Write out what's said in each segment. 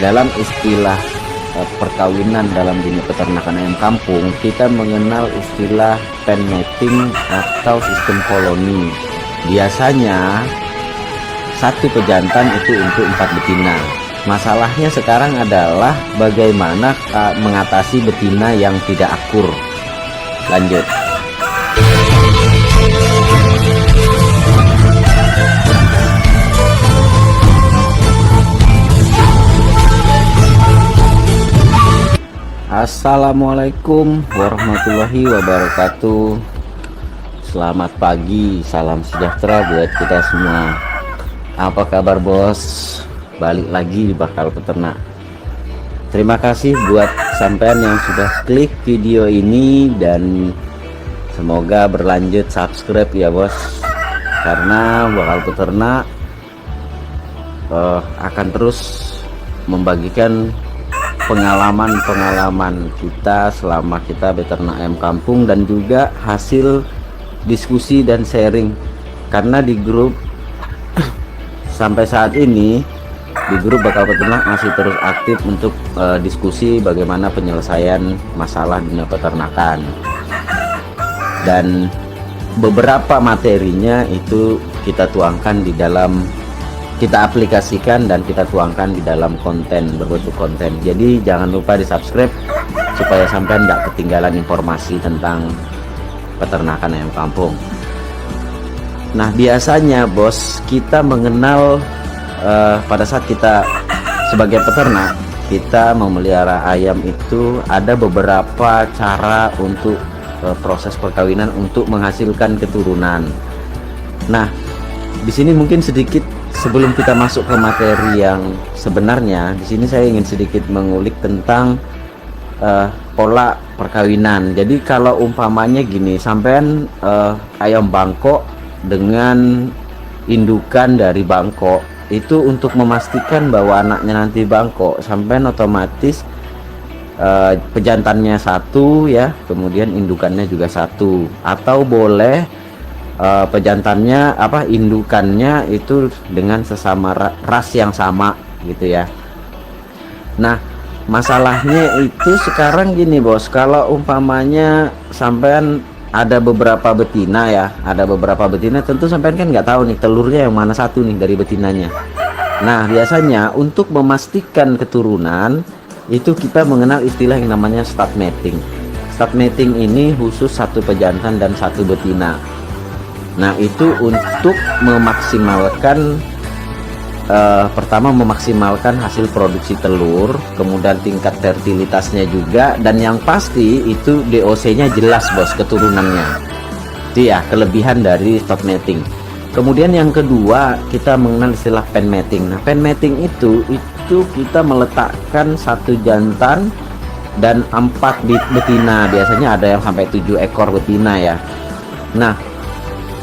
Dalam istilah perkawinan dalam dunia peternakan ayam kampung, kita mengenal istilah pen mating atau sistem koloni. Biasanya satu pejantan itu untuk 4 betina. Masalahnya sekarang adalah bagaimana mengatasi betina yang tidak akur. Lanjut. Assalamualaikum warahmatullahi wabarakatuh. Selamat pagi, salam sejahtera buat kita semua. Apa kabar bos? Balik lagi di Bakal Peternak. Terima kasih buat sampean yang sudah klik video ini, dan semoga berlanjut subscribe ya bos, karena Bakal Peternak akan terus membagikan pengalaman kita selama kita beternak ayam kampung, dan juga hasil diskusi dan sharing, karena di grup sampai saat ini di grup Bakal Peternak masih terus aktif untuk diskusi bagaimana penyelesaian masalah dunia peternakan, dan beberapa materinya itu kita tuangkan di dalam, kita aplikasikan dan kita tuangkan di dalam konten, berbentuk konten. Jadi jangan lupa di subscribe supaya sampai tidak ketinggalan informasi tentang peternakan ayam kampung. Nah biasanya bos, kita mengenal pada saat kita sebagai peternak, kita memelihara ayam itu ada beberapa cara untuk proses perkawinan untuk menghasilkan keturunan. Nah di sini mungkin sedikit sebelum kita masuk ke materi yang sebenarnya, di sini saya ingin sedikit mengulik tentang pola perkawinan. Jadi kalau umpamanya gini, sampean ayam bangkok dengan indukan dari bangkok, itu untuk memastikan bahwa anaknya nanti bangkok, sampean otomatis pejantannya satu ya, kemudian indukannya juga satu, atau boleh pejantannya indukannya itu dengan sesama ras yang sama gitu ya. Nah masalahnya itu sekarang gini bos, kalau umpamanya sampean ada beberapa betina ya, ada beberapa betina, tentu sampean kan nggak tahu nih telurnya yang mana satu nih dari betinanya. Nah biasanya untuk memastikan keturunan itu kita mengenal istilah yang namanya stud mating. Stud mating ini khusus satu pejantan dan satu betina. Nah itu untuk memaksimalkan pertama memaksimalkan hasil produksi telur, kemudian tingkat fertilitasnya juga, dan yang pasti itu DOC nya jelas bos, keturunannya itu ya kelebihan dari stud mating. Kemudian yang kedua kita mengenal istilah pen mating. Nah pen mating itu kita meletakkan satu jantan dan 4 betina, biasanya ada yang sampai 7 ekor betina ya. Nah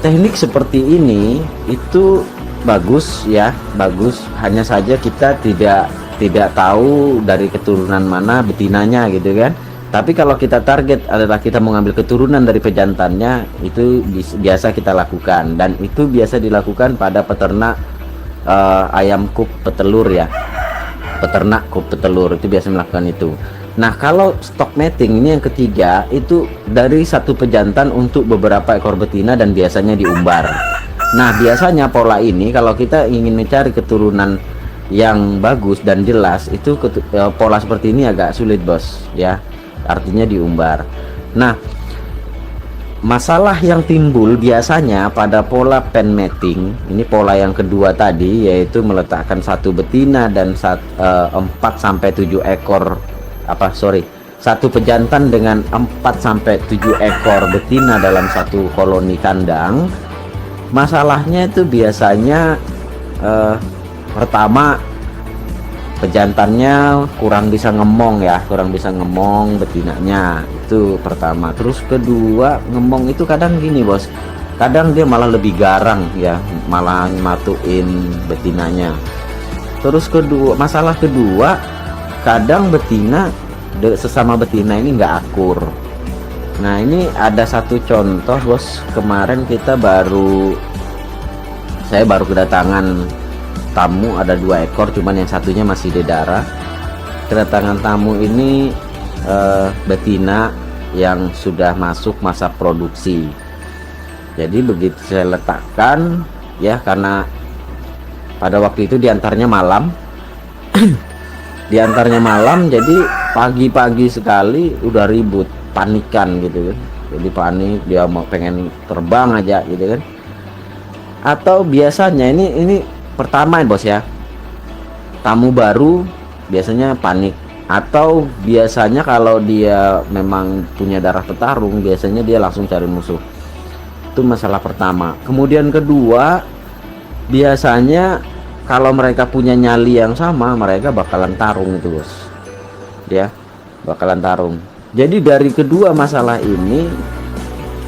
teknik seperti ini itu bagus ya, bagus, hanya saja kita tidak tahu dari keturunan mana betinanya gitu kan. Tapi kalau kita target adalah kita mengambil keturunan dari pejantannya, itu biasa kita lakukan, dan itu biasa dilakukan pada peternak ayam kup petelur ya, peternak kup petelur itu biasa melakukan itu. Nah kalau stok mating ini yang ketiga, itu dari satu pejantan untuk beberapa ekor betina dan biasanya diumbar. Nah biasanya pola ini kalau kita ingin mencari keturunan yang bagus dan jelas, itu pola seperti ini agak sulit bos ya, artinya diumbar. Nah masalah yang timbul biasanya pada pola pen mating ini, pola yang kedua tadi, yaitu meletakkan satu betina dan 4 sampai 7 ekor satu pejantan dengan 4 sampai 7 ekor betina dalam satu koloni kandang. Masalahnya itu biasanya pertama pejantannya kurang bisa ngemong ya, kurang bisa ngemong betinanya, itu pertama. Terus kedua, ngemong itu kadang gini bos, kadang dia malah lebih garang ya, malah matuin betinanya. Terus masalah kedua, kadang betina sesama betina ini nggak akur. Nah ini ada satu contoh bos, kemarin saya baru kedatangan tamu ada 2 ekor, cuman yang satunya masih dedara. Kedatangan tamu ini betina yang sudah masuk masa produksi. Jadi begitu saya letakkan ya, karena pada waktu itu diantarnya malam jadi pagi-pagi sekali udah ribut, panikan gitu kan. Jadi panik, dia mau pengen terbang aja gitu kan. Atau biasanya ini pertama ya bos ya, tamu baru biasanya panik. Atau biasanya kalau dia memang punya darah petarung, biasanya dia langsung cari musuh. Itu masalah pertama. Kemudian kedua, biasanya kalau mereka punya nyali yang sama, mereka bakalan tarung itu bos ya, bakalan tarung. Jadi dari kedua masalah ini,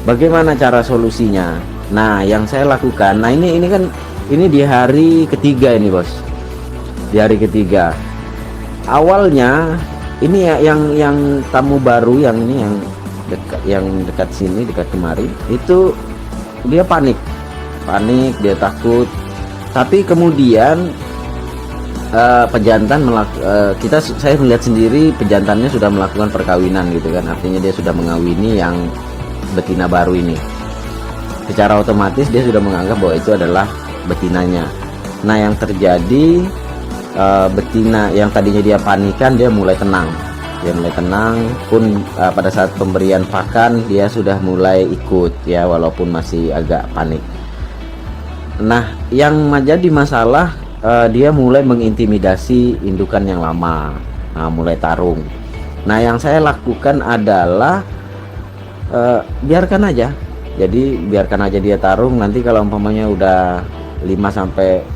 bagaimana cara solusinya? Nah yang saya lakukan, nah ini kan ini di hari ketiga ini bos, di hari ketiga. Awalnya ini ya, yang tamu baru yang ini yang dekat sini, dekat kemari, itu dia panik, dia takut. Tapi kemudian pejantan saya melihat sendiri pejantannya sudah melakukan perkawinan gitu kan, artinya dia sudah mengawini yang betina baru ini. Secara otomatis dia sudah menganggap bahwa itu adalah betinanya. Nah yang terjadi, betina yang tadinya dia panikan, dia mulai tenang pun pada saat pemberian pakan dia sudah mulai ikut ya, walaupun masih agak panik. Nah yang menjadi masalah, dia mulai mengintimidasi indukan yang lama, mulai tarung. Nah yang saya lakukan adalah biarkan aja. Jadi biarkan aja dia tarung. Nanti kalau umpamanya udah 5-10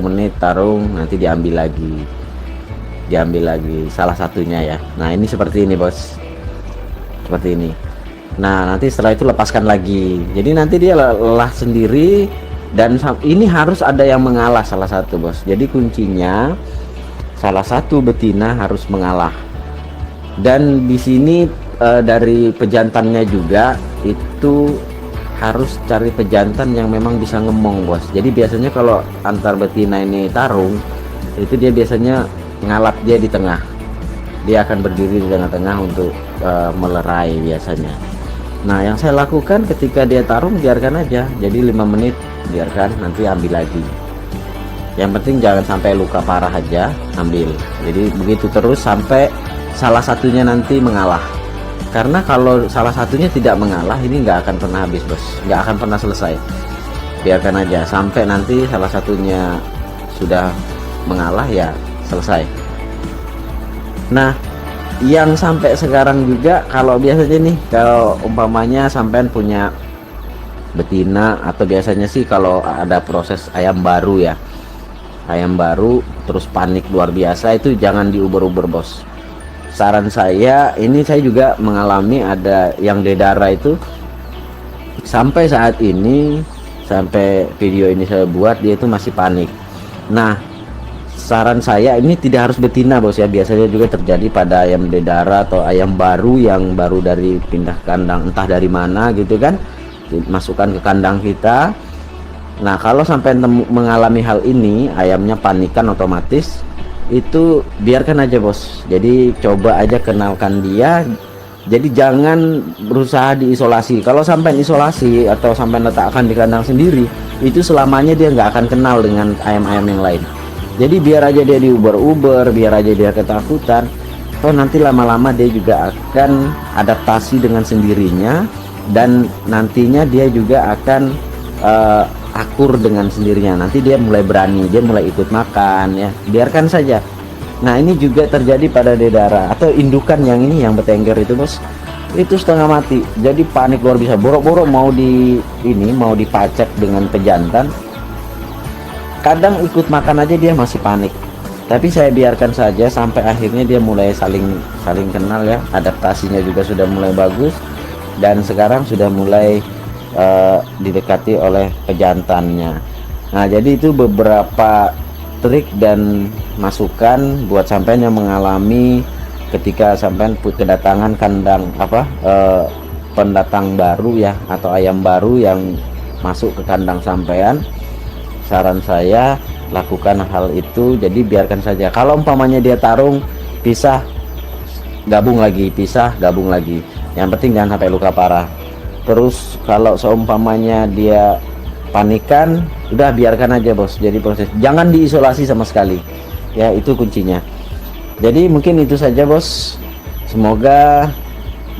menit tarung, nanti diambil lagi salah satunya ya. Nah ini seperti ini bos, seperti ini. Nah nanti setelah itu lepaskan lagi. Jadi nanti dia lelah sendiri, dan ini harus ada yang mengalah salah satu bos. Jadi kuncinya salah satu betina harus mengalah. Dan di sini dari pejantannya juga itu harus cari pejantan yang memang bisa ngemong bos. Jadi biasanya kalau antar betina ini tarung, itu dia biasanya ngalap dia di tengah. Dia akan berdiri di tengah-tengah untuk melerai biasanya. Nah yang saya lakukan ketika dia tarung, biarkan aja. Jadi 5 menit biarkan, nanti ambil lagi. Yang penting jangan sampai luka parah aja, ambil. Jadi begitu terus sampai salah satunya nanti mengalah. Karena kalau salah satunya tidak mengalah, ini nggak akan pernah habis bos, nggak akan pernah selesai. Biarkan aja sampai nanti salah satunya sudah mengalah, ya selesai. Nah yang sampai sekarang juga, kalau biasanya nih, kalau umpamanya sampean punya betina, atau biasanya sih kalau ada proses ayam baru ya, ayam baru terus panik luar biasa, itu jangan diuber-uber bos. Saran saya, ini saya juga mengalami, ada yang dedara itu sampai saat ini, sampai video ini saya buat, dia itu masih panik. Nah saran saya, ini tidak harus betina bos ya, biasanya juga terjadi pada ayam dedara atau ayam baru yang baru dari pindah kandang entah dari mana gitu kan, masukkan ke kandang kita. Nah kalau sampai mengalami hal ini, ayamnya panikan otomatis, itu biarkan aja bos. Jadi coba aja kenalkan dia. Jadi jangan berusaha diisolasi. Kalau sampai isolasi atau sampai letakkan di kandang sendiri, itu selamanya dia nggak akan kenal dengan ayam-ayam yang lain. Jadi biar aja dia diuber-uber, biar aja dia ketakutan, toh nanti lama-lama dia juga akan adaptasi dengan sendirinya, dan nantinya dia juga akan akur dengan sendirinya. Nanti dia mulai berani, dia mulai ikut makan ya, biarkan saja. Nah ini juga terjadi pada dedara atau indukan yang ini, yang betengger itu bos, itu setengah mati. Jadi panik luar biasa, borok-borok mau dipacak dengan pejantan, kadang ikut makan aja dia masih panik. Tapi saya biarkan saja sampai akhirnya dia mulai saling kenal ya, adaptasinya juga sudah mulai bagus, dan sekarang sudah mulai didekati oleh pejantannya. Nah jadi itu beberapa trik dan masukan buat sampean yang mengalami ketika sampean kedatangan kandang pendatang baru ya, atau ayam baru yang masuk ke kandang sampean. Saran saya, lakukan hal itu. Jadi biarkan saja. Kalau umpamanya dia tarung, pisah, gabung lagi, pisah, gabung lagi. Yang penting jangan sampai luka parah. Terus kalau seumpamanya dia panikan, udah biarkan aja bos. Jadi proses, jangan diisolasi sama sekali ya, itu kuncinya. Jadi mungkin itu saja bos, semoga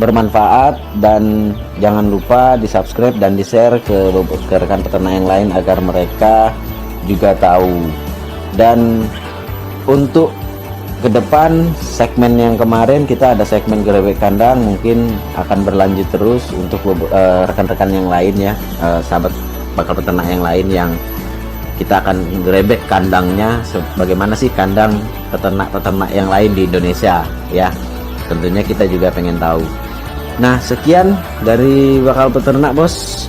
bermanfaat, dan jangan lupa di subscribe dan di share ke rekan peternak yang lain agar mereka juga tahu. Dan untuk ke depan, segmen yang kemarin kita ada segmen gerebek kandang, mungkin akan berlanjut terus untuk rekan-rekan yang lain ya, sahabat bakal peternak yang lain, yang kita akan gerebek kandangnya bagaimana sih kandang peternak-peternak yang lain di Indonesia ya. Tentunya kita juga pengen tahu. Nah, sekian dari Bakal Peternak bos,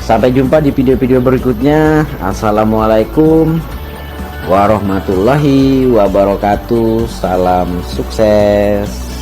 sampai jumpa di video-video berikutnya. Assalamualaikum warahmatullahi wabarakatuh. Salam sukses.